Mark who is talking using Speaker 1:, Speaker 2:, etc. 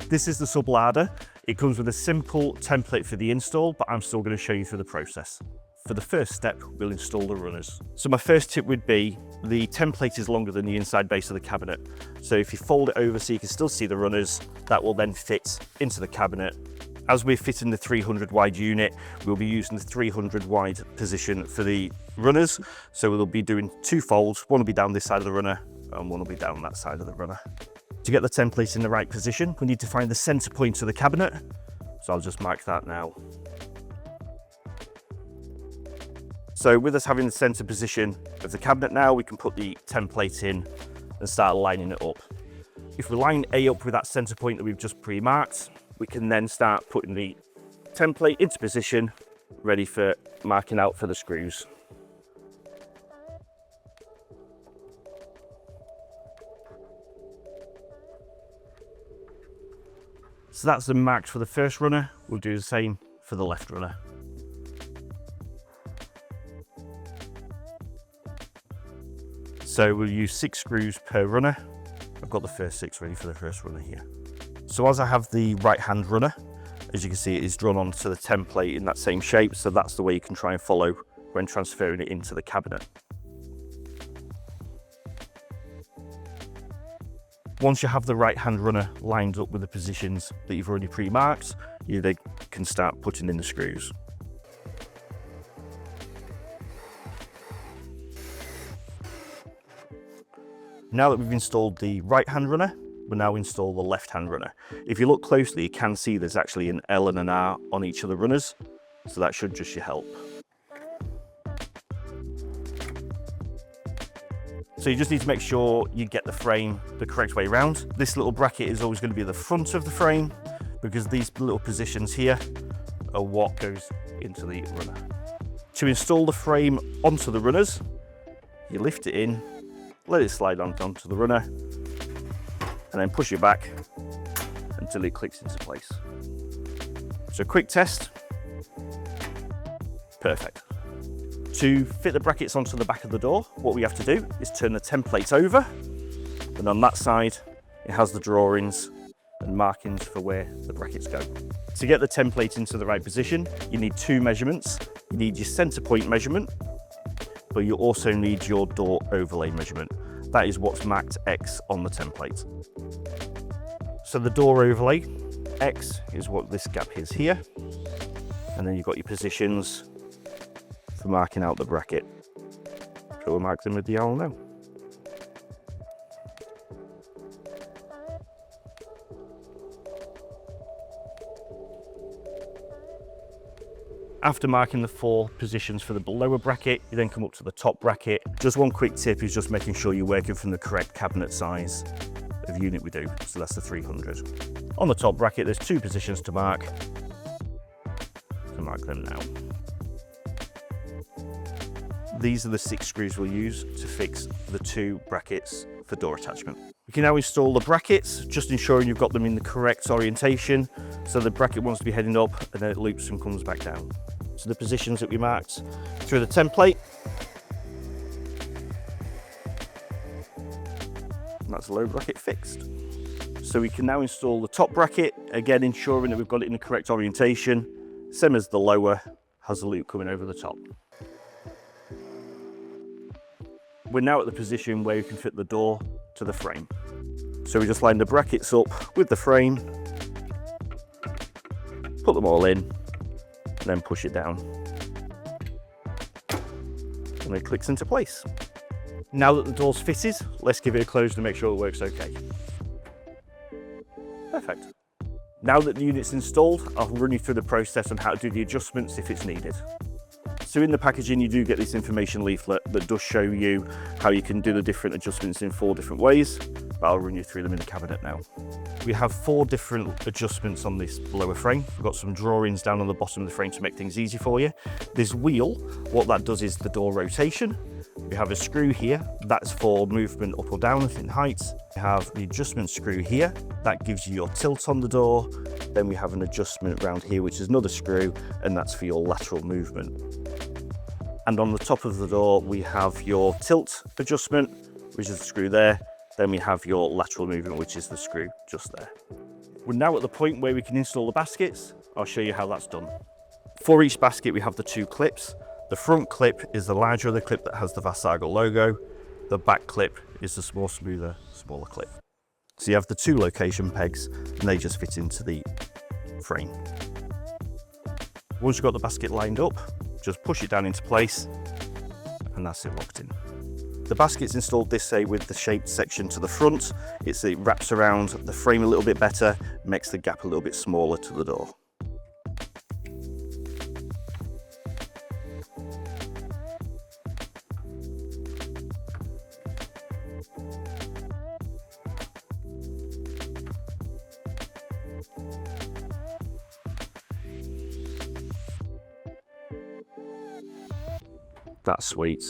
Speaker 1: This is the sub larder. It comes with a simple template for the install, but I'm still going to show you through the process. For the first step, we'll install the runners. So my first tip would be, the template is longer than the inside base of the cabinet. So if you fold it over so you can still see the runners, that will then fit into the cabinet. As we're fitting the 300 wide unit, we'll be using the 300 wide position for the runners. So we'll be doing 2 folds. One will be down this side of the runner and one will be down that side of the runner. To get the template in the right position, we need to find the center point of the cabinet. So I'll just mark that now. So with us having the center position of the cabinet now, we can put the template in and start lining it up. If we line A up with that center point that we've just pre-marked, we can then start putting the template into position, ready for marking out for the screws. So that's the marked for the first runner. We'll do the same for the left runner. So we'll use 6 screws per runner. I've got the first 6 ready for the first runner here. So as I have the right hand runner, as you can see, it is drawn onto the template in that same shape. So that's the way you can try and follow when transferring it into the cabinet. Once you have the right hand runner lined up with the positions that you've already pre-marked, you then can start putting in the screws. Now that we've installed the right hand runner, we'll now install the left hand runner. If you look closely, you can see there's actually an L and an R on each of the runners, so that should just help. So you just need to make sure you get the frame the correct way around. This little bracket is always going to be the front of the frame, because these little positions here are what goes into the runner. To install the frame onto the runners, you lift it in, let it slide onto the runner, and then push it back until it clicks into place. So quick test, perfect. To fit the brackets onto the back of the door, what we have to do is turn the template over, and on that side it has the drawings and markings for where the brackets go. To get the template into the right position, you need 2 measurements. You need your center point measurement, but you also need your door overlay measurement. That is what's marked X on the template. So the door overlay, X, is what this gap is here. And then you've got your positions for marking out the bracket. So we'll mark them with the arrow now. After marking the 4 positions for the lower bracket, you then come up to the top bracket. Just one quick tip is just making sure you're working from the correct cabinet size of unit we do. So that's the 300. On the top bracket, there's 2 positions to mark. So mark them now. These are the 6 screws we'll use to fix the 2 brackets for door attachment. We can now install the brackets, just ensuring you've got them in the correct orientation. So the bracket wants to be heading up and then it loops and comes back down. So the positions that we marked through the template. And that's the low bracket fixed. So we can now install the top bracket, again ensuring that we've got it in the correct orientation. Same as the lower, has a loop coming over the top. We're now at the position where you can fit the door to the frame. So we just line the brackets up with the frame, put them all in, and then push it down. And it clicks into place. Now that the door's fitted, let's give it a close to make sure it works okay. Perfect. Now that the unit's installed, I'll run you through the process on how to do the adjustments if it's needed. So in the packaging, you do get this information leaflet that does show you how you can do the different adjustments in 4 different ways, but I'll run you through them in the cabinet now. We have 4 different adjustments on this lower frame. We've got some drawings down on the bottom of the frame to make things easy for you. This wheel, what that does is the door rotation. We have a screw here, that's for movement up or down in height. We have the adjustment screw here, that gives you your tilt on the door. Then we have an adjustment around here, which is another screw, and that's for your lateral movement. And on the top of the door, we have your tilt adjustment, which is the screw there. Then we have your lateral movement, which is the screw just there. We're now at the point where we can install the baskets. I'll show you how that's done. For each basket, we have the 2 clips. The front clip is the larger of the clip that has the Vauth Sagel logo. The back clip is the more smoother, smaller clip. So you have the 2 location pegs and they just fit into the frame. Once you've got the basket lined up, just push it down into place and that's it locked in. The basket's installed this way with the shaped section to the front. It wraps around the frame a little bit better, makes the gap a little bit smaller to the door. That's sweet.